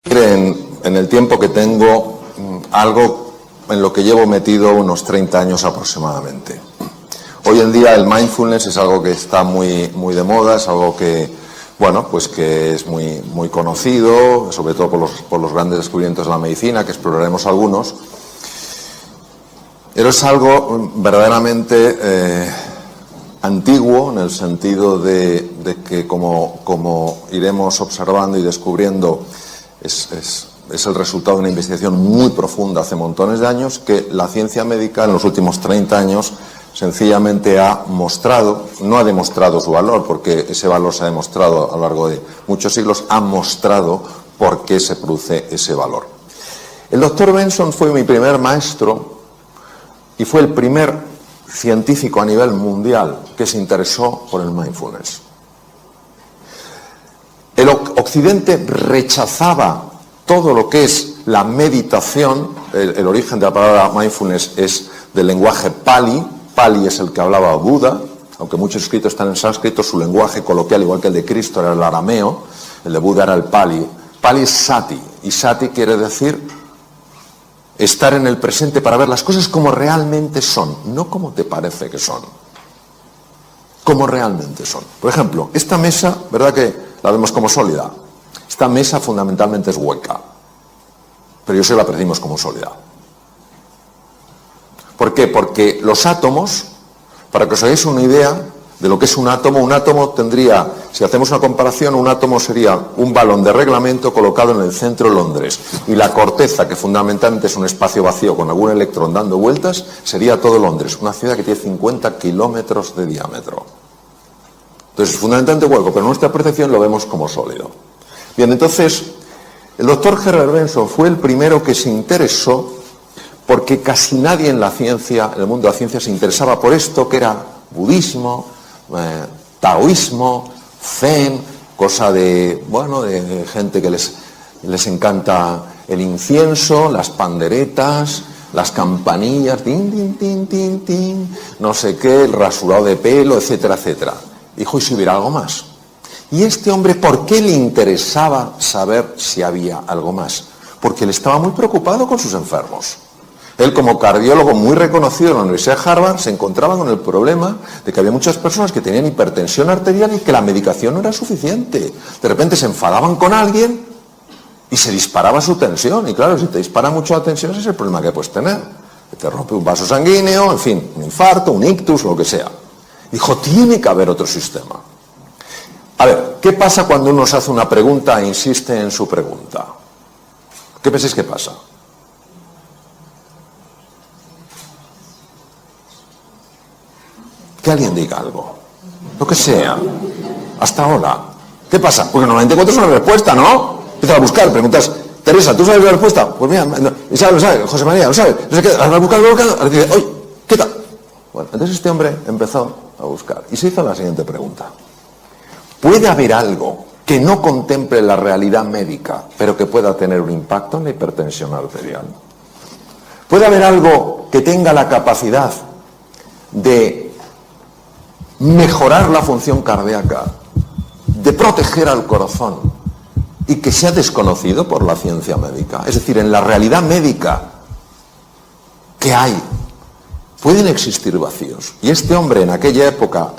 En el tiempo que tengo, algo en lo que llevo metido unos 30 años aproximadamente. Hoy en día el mindfulness es algo que está muy de moda, es algo que, bueno, pues que es muy conocido, sobre todo por los grandes descubrimientos de la medicina, que exploraremos algunos. Pero es algo verdaderamente antiguo, en el sentido de que, como iremos observando y descubriendo, es el resultado de una investigación muy profunda hace montones de años, que la ciencia médica en los últimos 30 años sencillamente ha mostrado, no ha demostrado su valor, porque ese valor se ha demostrado a lo largo de muchos siglos, ha mostrado por qué se produce ese valor. El doctor Benson fue mi primer maestro y fue el primer científico a nivel mundial que se interesó por el mindfulness. El Occidente rechazaba todo lo que es la meditación. El origen de la palabra mindfulness es del lenguaje Pali. Pali es el que hablaba Buda, aunque muchos escritos están en sánscrito, su lenguaje coloquial, igual que el de Cristo, era el arameo, el de Buda era el Pali. Pali es Sati, y Sati quiere decir estar en el presente para ver las cosas como realmente son, no como te parece que son, como realmente son. Por ejemplo, esta mesa, ¿verdad que la vemos como sólida? Esta mesa fundamentalmente es hueca, pero yo sé que la percibimos como sólida. ¿Por qué? Porque los átomos, para que os hagáis una idea de lo que es un átomo tendría, si hacemos una comparación, un átomo sería un balón de reglamento colocado en el centro de Londres, y la corteza, que fundamentalmente es un espacio vacío con algún electrón dando vueltas, sería todo Londres, una ciudad que tiene 50 kilómetros de diámetro. Entonces, fundamentalmente hueco, pero nuestra percepción lo vemos como sólido. Bien, entonces, el doctor Herbert Benson fue el primero que se interesó, porque casi nadie en la ciencia, en el mundo de la ciencia, se interesaba por esto, que era budismo, taoísmo, zen, cosa de, bueno, de gente que les encanta el incienso, las panderetas, las campanillas, tin, tin, tin, tin, tin, no sé qué, el rasurado de pelo, etcétera, etcétera. Dijo, ¿y si hubiera algo más? Y este hombre, ¿por qué le interesaba saber si había algo más? Porque él estaba muy preocupado con sus enfermos. Él, como cardiólogo muy reconocido en la Universidad de Harvard, se encontraba con el problema de que había muchas personas que tenían hipertensión arterial y que la medicación no era suficiente. De repente se enfadaban con alguien y se disparaba su tensión. Y claro, si te dispara mucho la tensión, ese es el problema que puedes tener. Que te rompe un vaso sanguíneo, en fin, un infarto, un ictus, lo que sea. Dijo, tiene que haber otro sistema. A ver, ¿qué pasa cuando uno se hace una pregunta e insiste en su pregunta? ¿Qué pensáis que pasa? Que alguien diga algo, lo que sea, hasta ahora. ¿Qué pasa? Porque normalmente encuentras una respuesta, ¿no? Empiezas a buscar, preguntas, Teresa, ¿tú sabes la respuesta? Pues mira, lo sabe, José María, lo sabe, no sé qué, vas buscando, ahora dice, oye, ¿qué tal? Bueno, entonces este hombre empezó a buscar y se hizo la siguiente pregunta. ¿Puede haber algo que no contemple la realidad médica, pero que pueda tener un impacto en la hipertensión arterial? ¿Puede haber algo que tenga la capacidad de mejorar la función cardíaca, de proteger al corazón, y que sea desconocido por la ciencia médica? Es decir, en la realidad médica, ¿qué hay? Pueden existir vacíos. Y este hombre, en aquella época,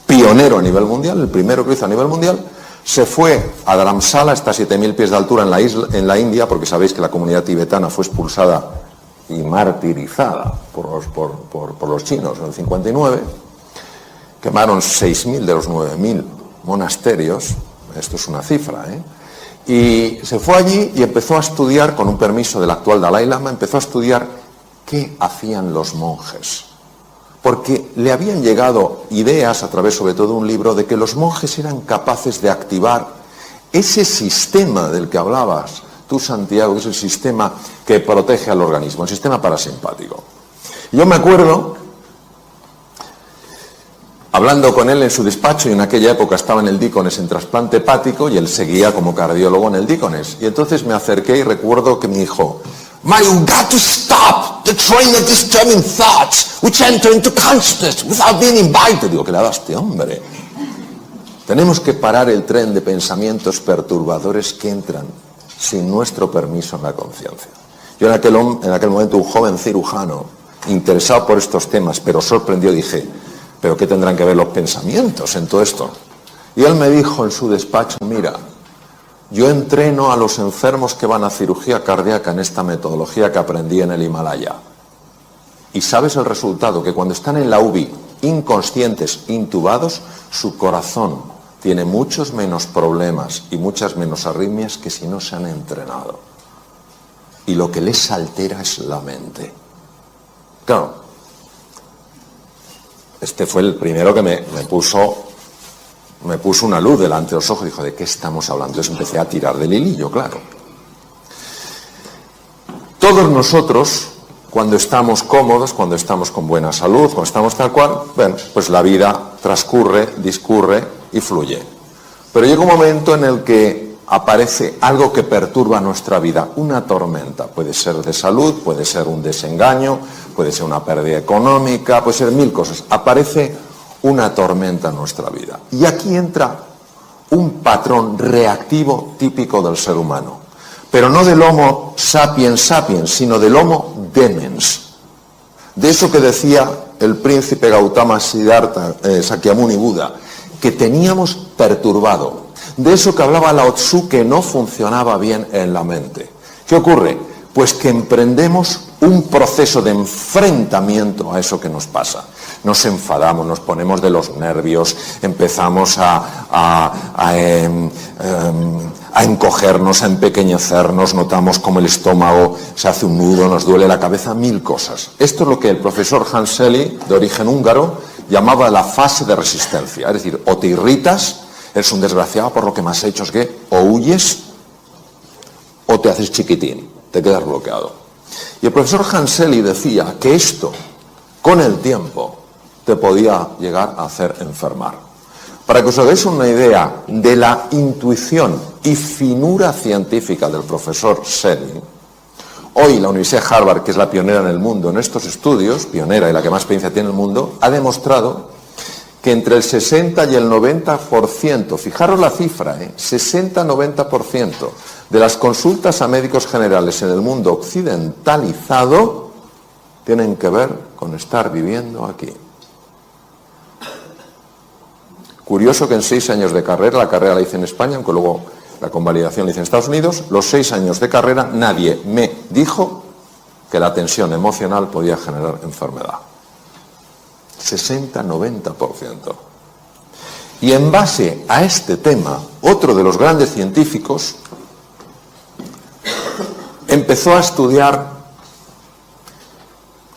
pionero a nivel mundial, el primero que lo hizo a nivel mundial, se fue a Dharamsala, hasta 7.000 pies de altura en la India, porque sabéis que la comunidad tibetana fue expulsada y martirizada por los chinos en el 59, quemaron 6.000 de los 9.000 monasterios, esto es una cifra, y se fue allí y empezó a estudiar, con un permiso del actual Dalai Lama, empezó a estudiar qué hacían los monjes. Porque le habían llegado ideas, a través sobre todo de un libro, de que los monjes eran capaces de activar ese sistema del que hablabas tú, Santiago, que es el sistema que protege al organismo, el sistema parasimpático. Yo me acuerdo, hablando con él en su despacho, y en aquella época estaba en el Dícones en trasplante hepático, y él seguía como cardiólogo en el Dícones. Y entonces me acerqué y recuerdo que me dijo, "Man, you got to stop the train of disturbing thoughts which enter into consciousness without being invited." Digo, ¿qué le da a este hombre? Tenemos que parar el tren de pensamientos perturbadores que entran sin nuestro permiso en la conciencia. Yo en aquel momento, un joven cirujano, interesado por estos temas, pero sorprendido, dije, ¿pero qué tendrán que ver los pensamientos en todo esto? Y él me dijo en su despacho, mira, yo entreno a los enfermos que van a cirugía cardíaca en esta metodología que aprendí en el Himalaya. Y sabes el resultado, que cuando están en la UBI, inconscientes, intubados, su corazón tiene muchos menos problemas y muchas menos arritmias que si no se han entrenado. Y lo que les altera es la mente. Claro, este fue el primero que me puso una luz delante de los ojos y dijo, ¿de qué estamos hablando? Entonces empecé a tirar del hilillo, claro. Todos nosotros, cuando estamos cómodos, cuando estamos con buena salud, cuando estamos tal cual, bueno, pues la vida transcurre, discurre y fluye. Pero llega un momento en el que aparece algo que perturba nuestra vida, una tormenta. Puede ser de salud, puede ser un desengaño, puede ser una pérdida económica, puede ser mil cosas. Aparece una tormenta en nuestra vida. Y aquí entra un patrón reactivo típico del ser humano. Pero no del Homo sapiens sapiens, sino del Homo demens. De eso que decía el príncipe Gautama Siddhartha, Sakyamuni Buda, que teníamos perturbado. De eso que hablaba Lao Tzu, que no funcionaba bien en la mente. ¿Qué ocurre? Pues que emprendemos un proceso de enfrentamiento a eso que nos pasa. Nos enfadamos, nos ponemos de los nervios, empezamos a encogernos, a empequeñecernos, notamos como el estómago se hace un nudo, nos duele la cabeza, mil cosas. Esto es lo que el profesor Hans Selye, de origen húngaro, llamaba la fase de resistencia. Es decir, o te irritas, eres un desgraciado por lo que me has hecho, es que o huyes o te haces chiquitín, te quedas bloqueado. Y el profesor Hans Selye decía que esto, con el tiempo, te podía llegar a hacer enfermar. Para que os hagáis una idea de la intuición y finura científica del profesor Selye, hoy la Universidad de Harvard, que es la pionera en el mundo en estos estudios, pionera y la que más experiencia tiene en el mundo, ha demostrado que entre el 60 y el 90%, fijaros la cifra, 60-90% de las consultas a médicos generales en el mundo occidentalizado tienen que ver con estar viviendo aquí. Curioso que en 6 años de carrera, la carrera la hice en España, aunque luego la convalidación la hice en Estados Unidos, los 6 años de carrera nadie me dijo que la tensión emocional podía generar enfermedad. 60-90%. Y en base a este tema, otro de los grandes científicos empezó a estudiar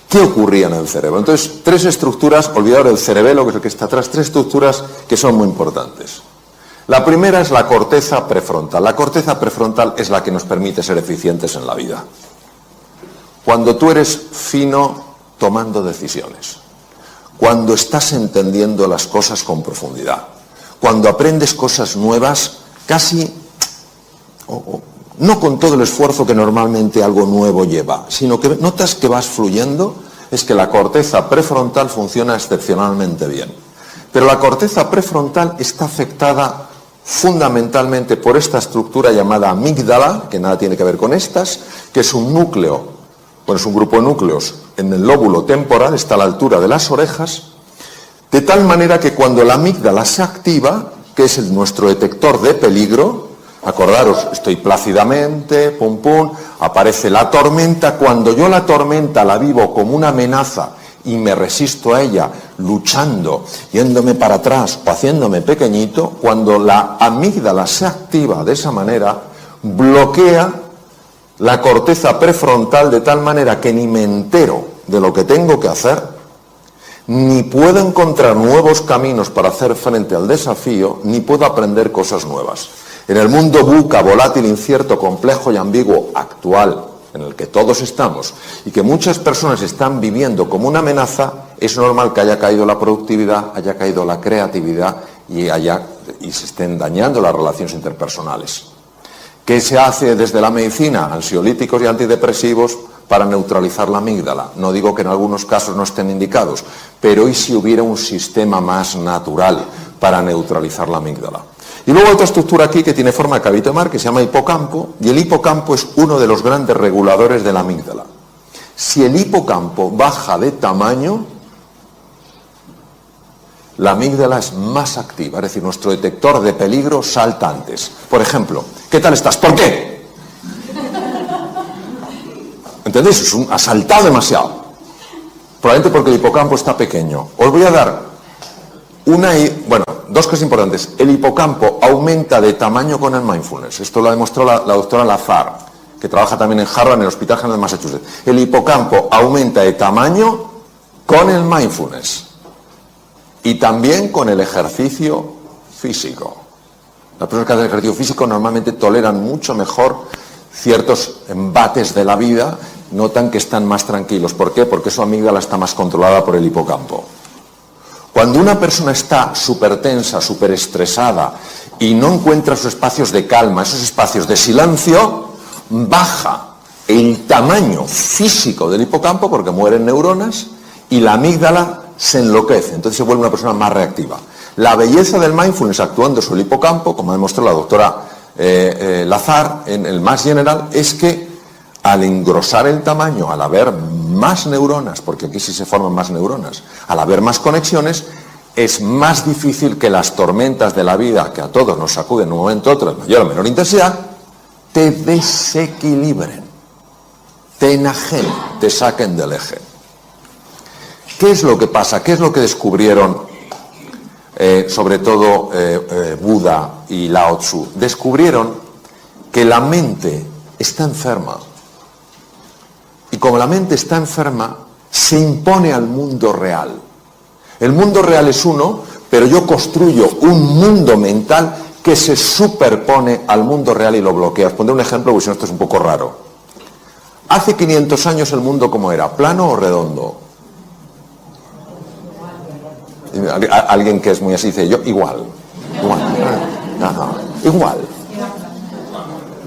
qué ocurría en el cerebro. Entonces, 3 estructuras, olvidaros del cerebelo, que es el que está atrás, 3 estructuras que son muy importantes. La primera es la corteza prefrontal. La corteza prefrontal es la que nos permite ser eficientes en la vida. Cuando tú eres fino tomando decisiones, cuando estás entendiendo las cosas con profundidad, cuando aprendes cosas nuevas, casi, no con todo el esfuerzo que normalmente algo nuevo lleva, sino que notas que vas fluyendo, es que la corteza prefrontal funciona excepcionalmente bien. Pero la corteza prefrontal está afectada fundamentalmente por esta estructura llamada amígdala, que nada tiene que ver con estas, que es un núcleo, bueno, es un grupo de núcleos en el lóbulo temporal, está a la altura de las orejas, de tal manera que cuando la amígdala se activa, que es nuestro detector de peligro, acordaros, estoy plácidamente, pum pum, aparece la tormenta, cuando yo la tormenta la vivo como una amenaza y me resisto a ella, luchando, yéndome para atrás o haciéndome pequeñito, cuando la amígdala se activa de esa manera, bloquea la corteza prefrontal de tal manera que ni me entero de lo que tengo que hacer, ni puedo encontrar nuevos caminos para hacer frente al desafío, ni puedo aprender cosas nuevas. En el mundo VUCA, volátil, incierto, complejo y ambiguo actual, en el que todos estamos, y que muchas personas están viviendo como una amenaza, es normal que haya caído la productividad, haya caído la creatividad y se estén dañando las relaciones interpersonales. ¿Qué se hace desde la medicina? Ansiolíticos y antidepresivos para neutralizar la amígdala. No digo que en algunos casos no estén indicados, pero ¿y si hubiera un sistema más natural para neutralizar la amígdala? Y luego otra estructura aquí que tiene forma de cabito de mar, que se llama hipocampo, y el hipocampo es uno de los grandes reguladores de la amígdala. Si el hipocampo baja de tamaño, la amígdala es más activa, es decir, nuestro detector de peligro salta antes. Por ejemplo, ¿qué tal estás? ¿Por qué? ¿Entendéis? Ha saltado demasiado. Probablemente porque el hipocampo está pequeño. Os voy a dar dos cosas importantes. El hipocampo aumenta de tamaño con el mindfulness. Esto lo ha demostrado la doctora Lazar, que trabaja también en Harvard, en el Hospital General de Massachusetts. El hipocampo aumenta de tamaño con el mindfulness. Y también con el ejercicio físico. Las personas que hacen ejercicio físico normalmente toleran mucho mejor ciertos embates de la vida, notan que están más tranquilos. ¿Por qué? Porque su amígdala está más controlada por el hipocampo. Cuando una persona está súper tensa, súper estresada y no encuentra sus espacios de calma, esos espacios de silencio, baja el tamaño físico del hipocampo porque mueren neuronas y la amígdala se enloquece, entonces se vuelve una persona más reactiva. La belleza del mindfulness actuando sobre el hipocampo, como ha demostrado la doctora Lazar en el Mass General, es que al engrosar el tamaño, al haber más neuronas, porque aquí sí se forman más neuronas, al haber más conexiones, es más difícil que las tormentas de la vida, que a todos nos sacuden en un momento u otro, de mayor o menor intensidad, te desequilibren, te enajenen, te saquen del eje. ¿Qué es lo que pasa? ¿Qué es lo que descubrieron sobre todo Buda y Lao Tzu? Descubrieron que la mente está enferma. Y como la mente está enferma, se impone al mundo real. El mundo real es uno, pero yo construyo un mundo mental que se superpone al mundo real y lo bloquea. Os pondré un ejemplo, porque si no esto es un poco raro. Hace 500 años el mundo ¿cómo era? ¿Plano o redondo? Alguien que es muy así dice, yo igual. Igual.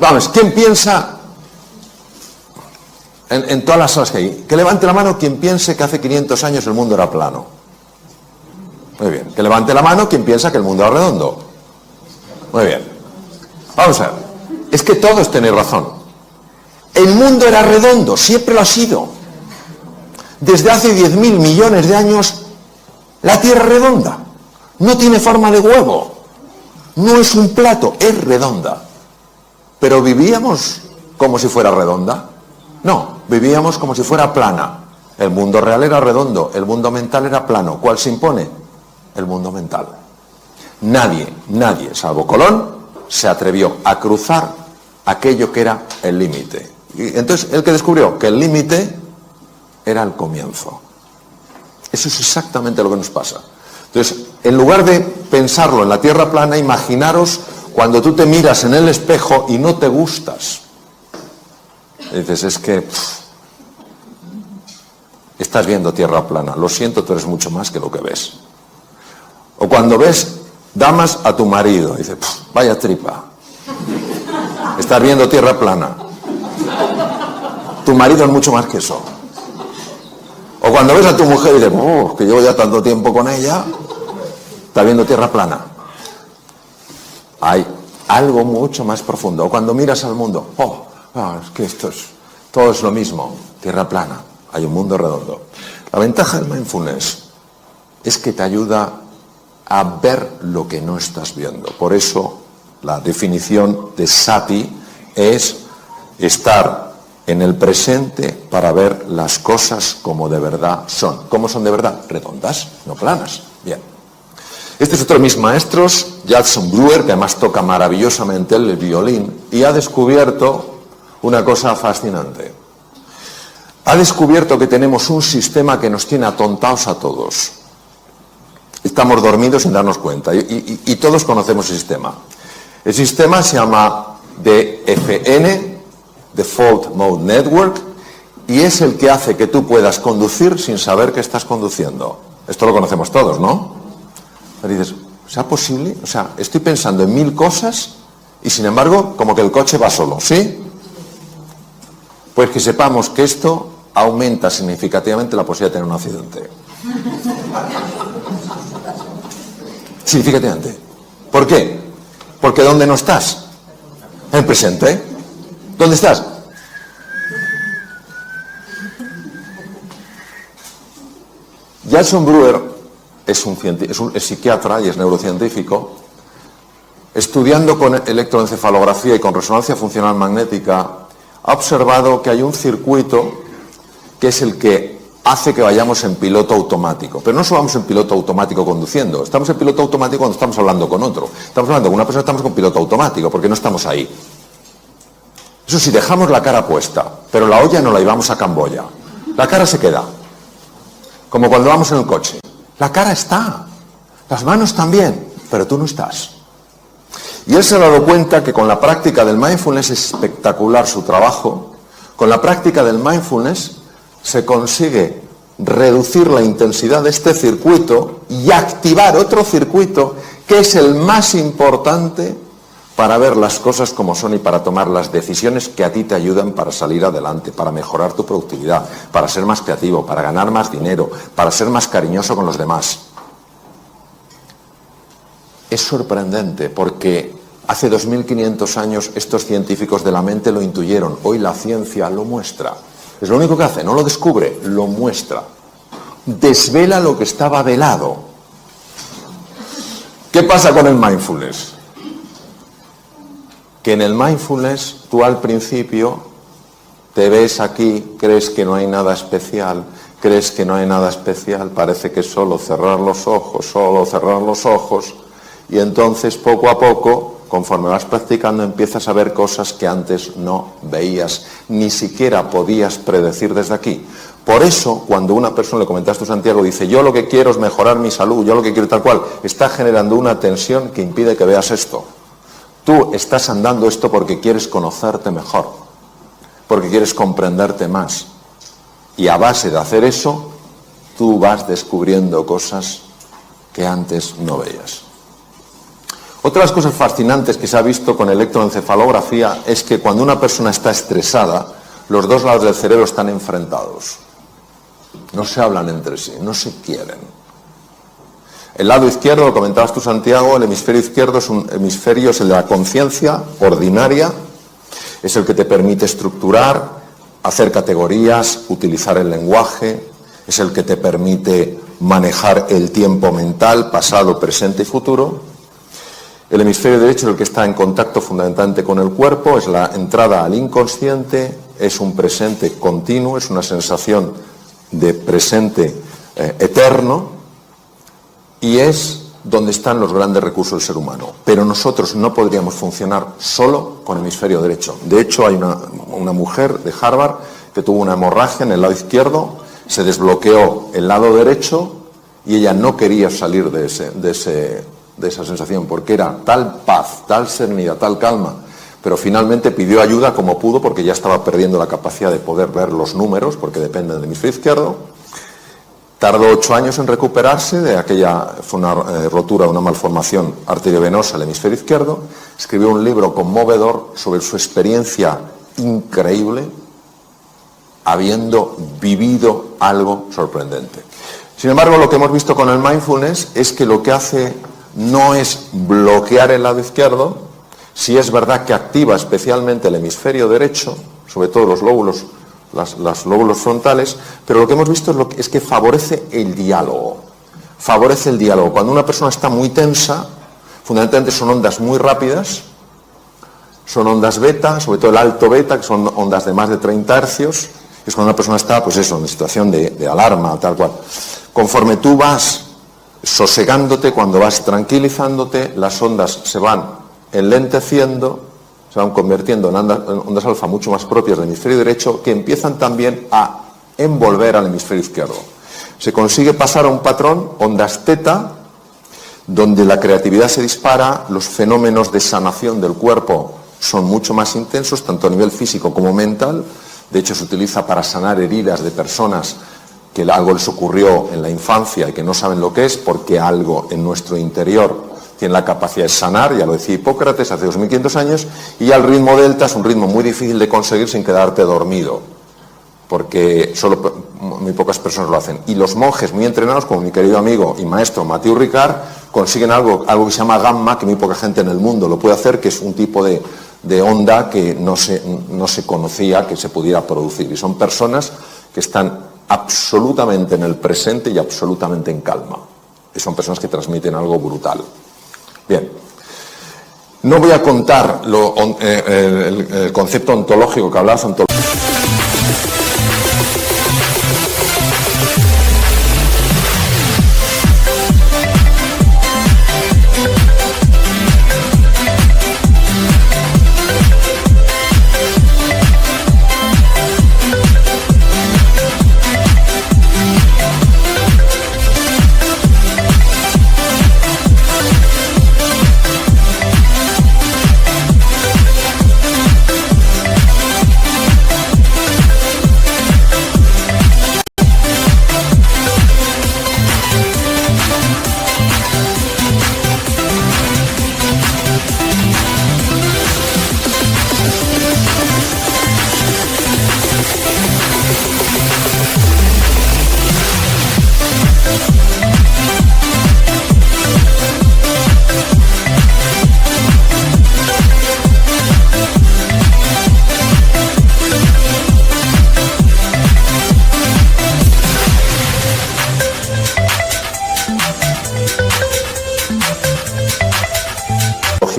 Vamos, ¿quién piensa en todas las salas que hay? Que levante la mano quien piense que hace 500 años el mundo era plano. Muy bien. Que levante la mano quien piensa que el mundo era redondo. Muy bien. Vamos a ver. Es que todos tenéis razón. El mundo era redondo, siempre lo ha sido. Desde hace 10.000 millones de años la Tierra es redonda, no tiene forma de huevo, no es un plato, es redonda. Pero ¿vivíamos como si fuera redonda? No, vivíamos como si fuera plana. El mundo real era redondo, el mundo mental era plano. ¿Cuál se impone? El mundo mental. Nadie, salvo Colón, se atrevió a cruzar aquello que era el límite. Y entonces, el que descubrió que el límite era el comienzo. Eso es exactamente lo que nos pasa. Entonces, en lugar de pensarlo en la tierra plana, imaginaros cuando tú te miras en el espejo y no te gustas. Y dices, es que estás viendo tierra plana. Lo siento, tú eres mucho más que lo que ves. O cuando ves damas a tu marido, dices, vaya tripa. Estás viendo tierra plana. Tu marido es mucho más que eso. O cuando ves a tu mujer y dices, que llevo ya tanto tiempo con ella, está viendo tierra plana. Hay algo mucho más profundo. O cuando miras al mundo, es que todo es lo mismo, tierra plana, hay un mundo redondo. La ventaja del mindfulness es que te ayuda a ver lo que no estás viendo. Por eso la definición de sati es estar en el presente para ver las cosas como de verdad son. ¿Cómo son de verdad? Redondas, no planas. Bien. Este es otro de mis maestros, Judson Brewer, que además toca maravillosamente el violín, y ha descubierto una cosa fascinante. Ha descubierto que tenemos un sistema que nos tiene atontados a todos. Estamos dormidos sin darnos cuenta, y todos conocemos el sistema. El sistema se llama DFN, Default Mode Network, y es el que hace que tú puedas conducir sin saber que estás conduciendo. Esto lo conocemos todos, ¿no? Pero dices, ¿será posible? O sea, estoy pensando en 1000 cosas y sin embargo, como que el coche va solo, ¿sí? Pues que sepamos que esto aumenta significativamente la posibilidad de tener un accidente. Significativamente. ¿Por qué? Porque ¿dónde no estás? En el presente. ¿Dónde estás? Jason Brewer es psiquiatra y es neurocientífico. Estudiando con electroencefalografía y con resonancia funcional magnética, ha observado que hay un circuito que es el que hace que vayamos en piloto automático. Pero no solo vamos en piloto automático conduciendo, estamos en piloto automático cuando estamos hablando con otro. Estamos hablando con una persona, estamos con piloto automático, porque no estamos ahí. Eso sí, dejamos la cara puesta, pero la olla no la llevamos a Camboya. La cara se queda. Como cuando vamos en el coche. La cara está, las manos también, pero tú no estás. Y él se ha dado cuenta que con la práctica del mindfulness es espectacular su trabajo. Con la práctica del mindfulness se consigue reducir la intensidad de este circuito y activar otro circuito que es el más importante para ver las cosas como son y para tomar las decisiones que a ti te ayudan para salir adelante, para mejorar tu productividad, para ser más creativo, para ganar más dinero, para ser más cariñoso con los demás. Es sorprendente porque hace 2500 años estos científicos de la mente lo intuyeron. Hoy la ciencia lo muestra. Es lo único que hace, no lo descubre, lo muestra. Desvela lo que estaba velado. ¿Qué pasa con el mindfulness? Que en el mindfulness tú al principio te ves aquí, crees que no hay nada especial, parece que es solo cerrar los ojos, y entonces poco a poco, conforme vas practicando, empiezas a ver cosas que antes no veías, ni siquiera podías predecir desde aquí. Por eso, cuando una persona, le comentaste tú, Santiago, dice, yo lo que quiero es mejorar mi salud, yo lo que quiero tal cual, está generando una tensión que impide que veas esto. Tú estás andando esto porque quieres conocerte mejor, porque quieres comprenderte más. Y a base de hacer eso, tú vas descubriendo cosas que antes no veías. Otra de las cosas fascinantes que se ha visto con electroencefalografía es que cuando una persona está estresada, los dos lados del cerebro están enfrentados. No se hablan entre sí, no se quieren. El lado izquierdo, lo comentabas tú, Santiago, el hemisferio izquierdo es un hemisferio, es el de la conciencia ordinaria, es el que te permite estructurar, hacer categorías, utilizar el lenguaje, es el que te permite manejar el tiempo mental, pasado, presente y futuro. El hemisferio derecho es el que está en contacto fundamentalmente con el cuerpo, es la entrada al inconsciente, es un presente continuo, es una sensación de presente eterno, y es donde están los grandes recursos del ser humano. Pero nosotros no podríamos funcionar solo con el hemisferio derecho. De hecho, hay una mujer de Harvard que tuvo una hemorragia en el lado izquierdo, se desbloqueó el lado derecho y ella no quería salir de esa sensación, porque era tal paz, tal serenidad, tal calma, pero finalmente pidió ayuda como pudo porque ya estaba perdiendo la capacidad de poder ver los números, porque dependen del hemisferio izquierdo. Tardó 8 años en recuperarse de aquella, fue una rotura, una malformación arteriovenosa al hemisferio izquierdo. Escribió un libro conmovedor sobre su experiencia increíble, habiendo vivido algo sorprendente. Sin embargo, lo que hemos visto con el mindfulness es que lo que hace no es bloquear el lado izquierdo, sí es verdad que activa especialmente el hemisferio derecho, sobre todo los lóbulos, los lóbulos frontales, pero lo que hemos visto es que favorece el diálogo. Favorece el diálogo. Cuando una persona está muy tensa, fundamentalmente son ondas muy rápidas, son ondas beta, sobre todo el alto beta, que son ondas de más de 30 hercios, es cuando una persona está, pues eso, en situación de alarma, tal cual. Conforme tú vas sosegándote, cuando vas tranquilizándote, las ondas se van enlenteciendo, se van convirtiendo en ondas alfa mucho más propias del hemisferio derecho, que empiezan también a envolver al hemisferio izquierdo. Se consigue pasar a un patrón, ondas teta, donde la creatividad se dispara, los fenómenos de sanación del cuerpo son mucho más intensos, tanto a nivel físico como mental. De hecho, se utiliza para sanar heridas de personas que algo les ocurrió en la infancia y que no saben lo que es, porque algo en nuestro interior tiene la capacidad de sanar, ya lo decía Hipócrates hace 2500 años, y ya el ritmo delta es un ritmo muy difícil de conseguir sin quedarte dormido, porque solo muy pocas personas lo hacen. Y los monjes muy entrenados, como mi querido amigo y maestro Mathieu Ricard, consiguen algo que se llama gamma, que muy poca gente en el mundo lo puede hacer, que es un tipo de onda que no se conocía que se pudiera producir. Y son personas que están absolutamente en el presente y absolutamente en calma. Y son personas que transmiten algo brutal. Bien. No voy a contar el concepto ontológico que hablabas,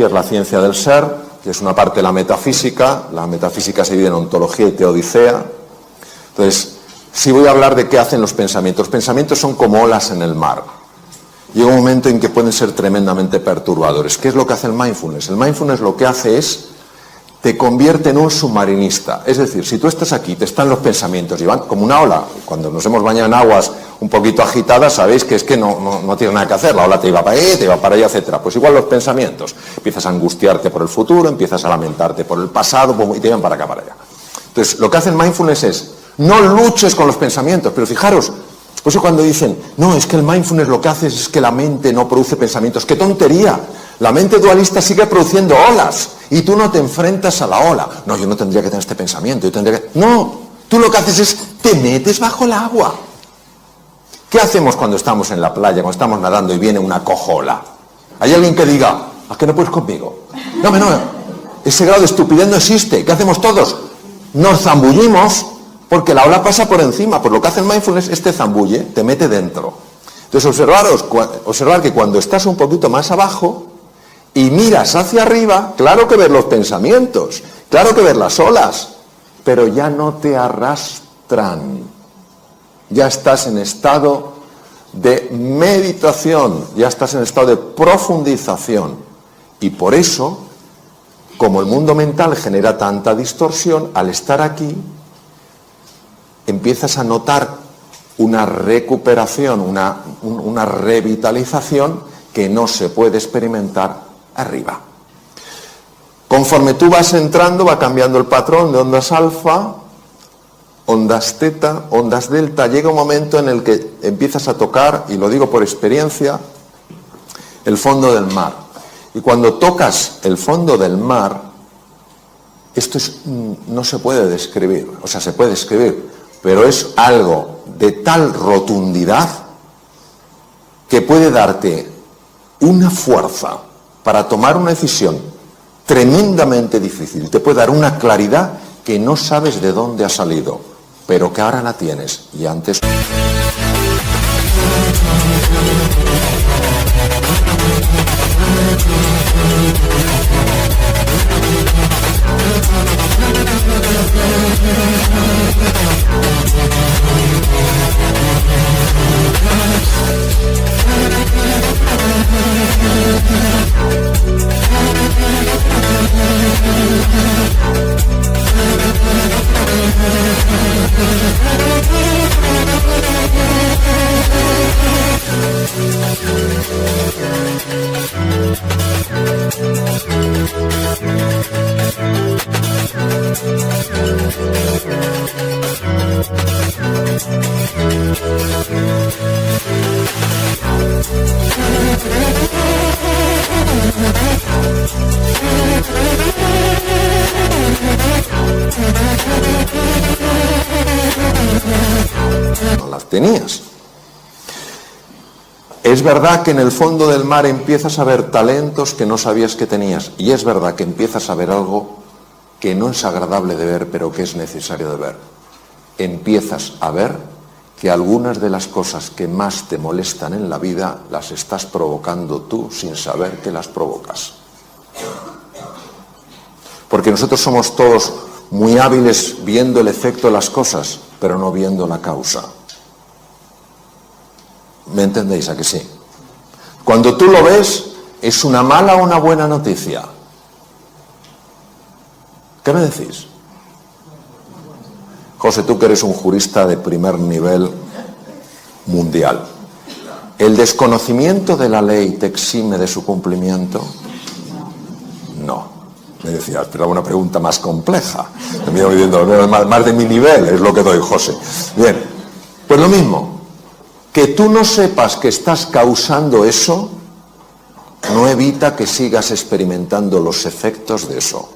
es la ciencia del ser, que es una parte de la metafísica se divide en ontología y teodicea. Entonces, sí voy a hablar de qué hacen los pensamientos. Los pensamientos son como olas en el mar. Llega un momento en que pueden ser tremendamente perturbadores. ¿Qué es lo que hace el mindfulness? El mindfulness lo que hace es, te convierte en un submarinista. Es decir, si tú estás aquí, te están los pensamientos y van como una ola. Cuando nos hemos bañado en aguas un poquito agitadas, sabéis que es que no tiene nada que hacer. La ola te iba para ahí, te iba para allá, etcétera. Pues igual los pensamientos. Empiezas a angustiarte por el futuro, empiezas a lamentarte por el pasado y te llevan para acá, para allá. Entonces, lo que hace el mindfulness es, no luches con los pensamientos. Pero fijaros, por eso cuando dicen, no, es que el mindfulness lo que hace es que la mente no produce pensamientos. ¡Qué tontería! La mente dualista sigue produciendo olas y tú no te enfrentas a la ola. No, yo no tendría que tener este pensamiento, yo tendría que... No, tú lo que haces es, te metes bajo el agua. ¿Qué hacemos cuando estamos en la playa, cuando estamos nadando y viene una cojola? ¿Hay alguien que diga, ¿a qué no puedes conmigo? No, ese grado de estupidez no existe. ¿Qué hacemos todos? Nos zambullimos porque la ola pasa por encima. Por lo que hace el mindfulness, te zambulle, te mete dentro. Entonces observar que cuando estás un poquito más abajo y miras hacia arriba, claro que ves los pensamientos, claro que ves las olas, pero ya no te arrastran. Ya estás en estado de meditación, ya estás en estado de profundización. Y por eso, como el mundo mental genera tanta distorsión, al estar aquí, empiezas a notar una recuperación, una revitalización que no se puede experimentar arriba. Conforme tú vas entrando, va cambiando el patrón de ondas alfa, ondas teta, ondas delta. Llega un momento en el que empiezas a tocar, y lo digo por experiencia, el fondo del mar. Y cuando tocas el fondo del mar, esto no se puede describir, o sea, se puede describir, pero es algo de tal rotundidad que puede darte una fuerza para tomar una decisión tremendamente difícil. Te puede dar una claridad que no sabes de dónde ha salido, pero que ahora la tienes y antes... No las tenías. Es verdad que en el fondo del mar empiezas a ver talentos que no sabías que tenías. Y es verdad que empiezas a ver algo que no es agradable de ver, pero que es necesario de ver. Empiezas a ver que algunas de las cosas que más te molestan en la vida las estás provocando tú sin saber que las provocas. Porque nosotros somos todos muy hábiles viendo el efecto de las cosas, pero no viendo la causa. ¿Me entendéis a que sí? Cuando tú lo ves, ¿es una mala o una buena noticia? ¿Qué me decís? José, tú que eres un jurista de primer nivel mundial, ¿el desconocimiento de la ley te exime de su cumplimiento? No. Me decía, esperaba una pregunta más compleja. Me iba diciendo, más de mi nivel es lo que doy, José. Bien, pues lo mismo. Que tú no sepas que estás causando eso no evita que sigas experimentando los efectos de eso.